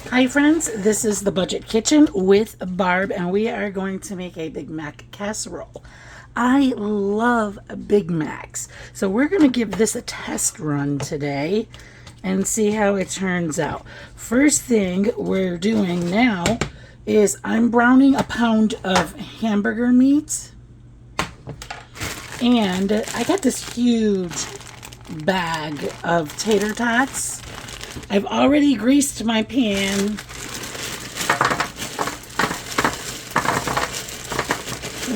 Hi friends, this is the Budget Kitchen with Barb and we are going to make a Big Mac casserole. I love Big Macs, so we're going to give this a test run today and see how it turns out. First thing we're doing now is I'm browning a pound of hamburger meat, and I got this huge bag of tater tots. I've already greased my pan.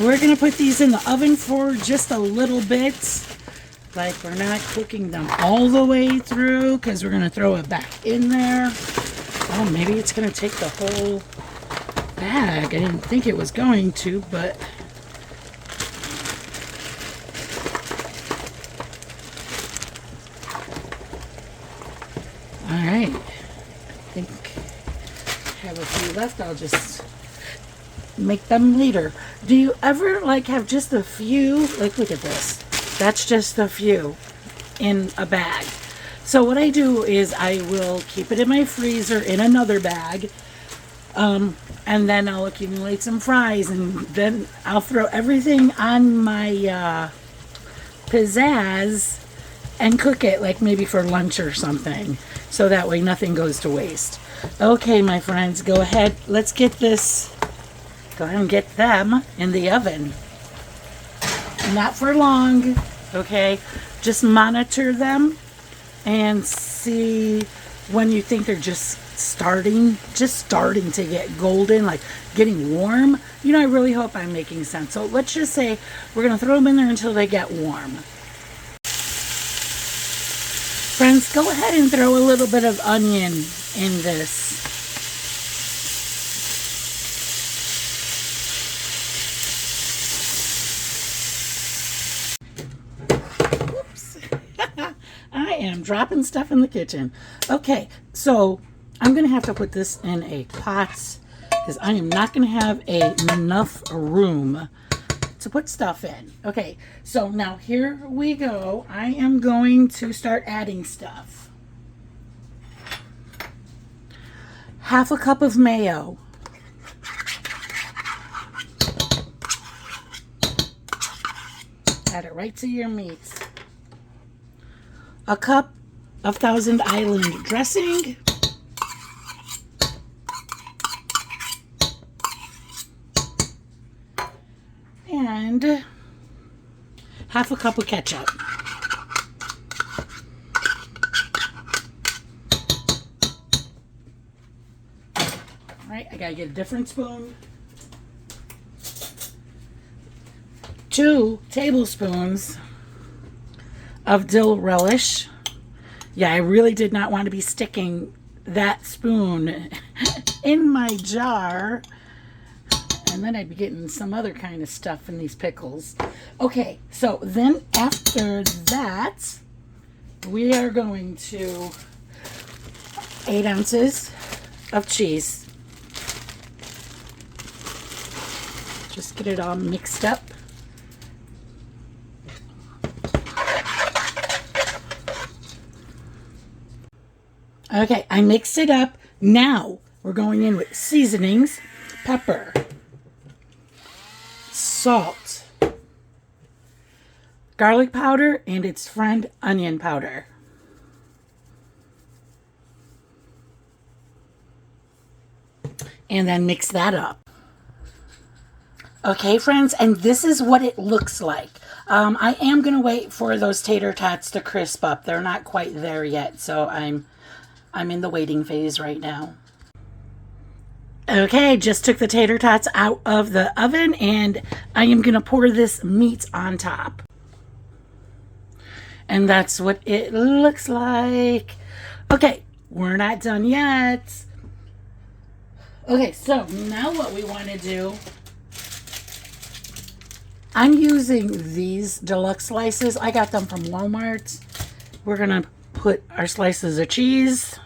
We're going to put these in the oven for just a little bit. Like, we're not cooking them all the way through because we're going to throw it back in there. Oh, maybe it's going to take the whole bag. I didn't think it was going to, but... Alright, I think I have a few left. I'll just make them later. Do you ever like have just a few? Like, look at this. That's just a few in a bag. So what I do is I will keep it in my freezer in another bag, and then I'll accumulate some fries, and then I'll throw everything on my pizzazz and cook it, like maybe for lunch or something, so that way nothing goes to waste. Okay, my friends, go ahead. Let's get this. Go ahead and get them in the oven. Not for long, okay? Just monitor them and see when you think they're just starting to get golden, like getting warm. You know, I really hope I'm making sense. So let's just say we're gonna throw them in there until they get warm. Friends, go ahead and throw a little bit of onion in this. Whoops. I am dropping stuff in the kitchen. Okay, so I'm going to have to put this in a pot because I am not going to have enough room to put stuff in. Okay, so now here we go. I am going to start adding stuff. Half a cup of mayo. Add it right to your meats. A cup of Thousand Island dressing. And half a cup of ketchup. All right, I gotta get a different spoon. 2 tablespoons of dill relish. Yeah, I really did not want to be sticking that spoon in my jar. And then I'd be getting some other kind of stuff in these pickles. Okay, so then after that, we are going to 8 ounces of cheese. Just get it all mixed up. Okay, I mixed it up. Now we're going in with seasonings, pepper, salt, garlic powder, and its friend, onion powder. And then mix that up. Okay, friends, and this is what it looks like. I am going to wait for those tater tots to crisp up. They're not quite there yet, so I'm in the waiting phase right now. Okay, just took the tater tots out of the oven, and I am going to pour this meat on top. And that's what it looks like. Okay, we're not done yet. Okay, so now what we want to do, I'm using these deluxe slices. I got them from Walmart. We're going to put our slices of cheese.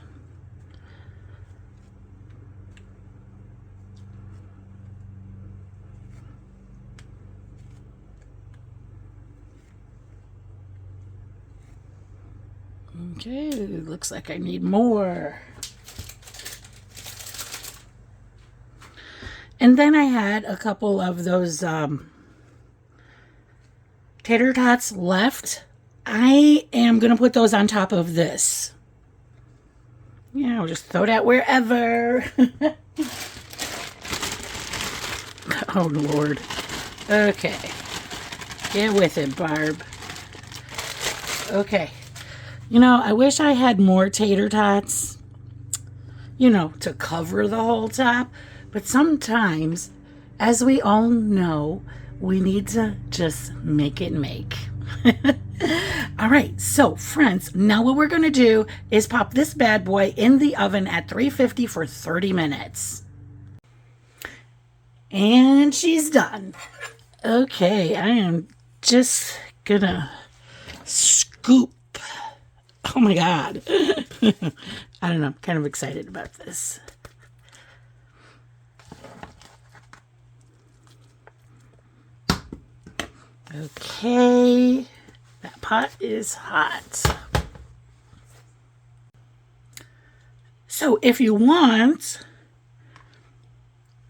Okay, looks like I need more. And then I had a couple of those tater tots left. I am going to put those on top of this. Yeah, I'll just throw that wherever. Oh, Lord. Okay. Get with it, Barb. Okay. You know, I wish I had more tater tots, you know, to cover the whole top. But sometimes, as we all know, we need to just make it make. All right, so friends, now what we're going to do is pop this bad boy in the oven at 350 for 30 minutes. And she's done. Okay, I am just gonna scoop. Oh my God. I don't know, I'm kind of excited about this. Okay, that pot is hot. So if you want,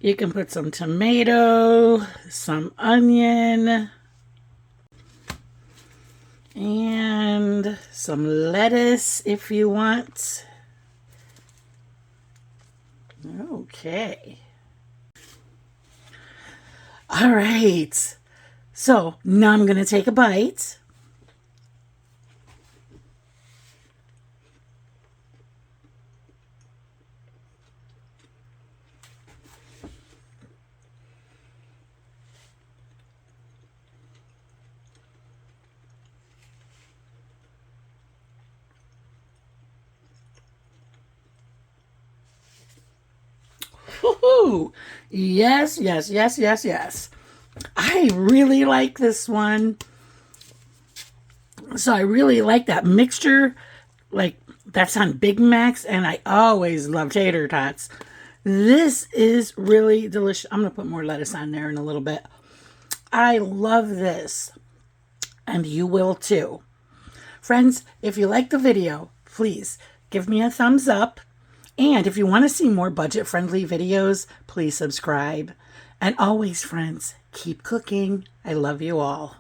you can put some tomato, some onion, and some lettuce if you want. Okay. All right. So now I'm going to take a bite. Woohoo! Yes, yes, yes, yes, yes. I really like this one. So I really like that mixture. Like, that's on Big Macs, and I always love tater tots. This is really delicious. I'm going to put more lettuce on there in a little bit. I love this, and you will too. Friends, if you like the video, please give me a thumbs up. And if you want to see more budget-friendly videos, please subscribe. And always, friends, keep cooking. I love you all.